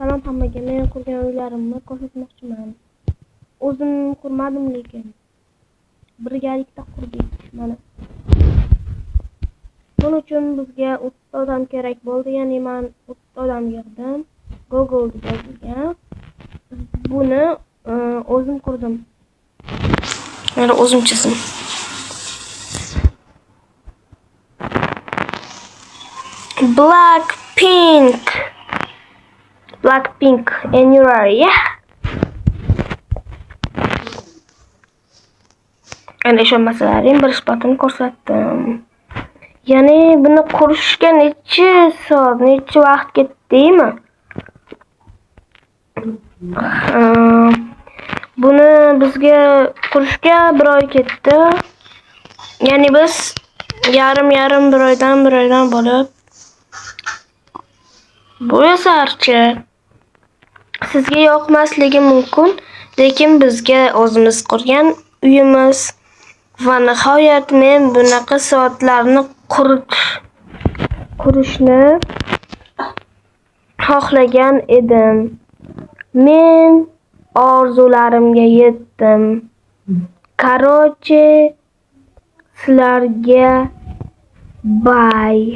Salom hammaga. Men qurgan uylarimni ko'rsatmoqchiman. O'zim qurmadim lekin birgalikda qurdik mana. Buning uchun bizga 30 odam kerak bo'ldi. Ya'ni men 30 odam yig'dim. Google'da yozilgan. Buni o'zim qurdim. Mana o'zim chizdim. Blackpink anywhere, yeah. Ana ishonmasalaring bir isbotini ko'rsatdim. Ya'ni buni qurishga necha soat, necha vaqt ketdimi? Buni bizga qurishga 1 oy ketdi. Ya'ni biz yarim bir oydan bo'lib bu asarchi sizga yoqmasligi mumkin, lekin bizga o'zimiz qurgan uyimiz va nihoyat men bunaqa soatlarni qurishni xohlagan edim. Men orzularimga yetdim. Короче, sizlarga bye.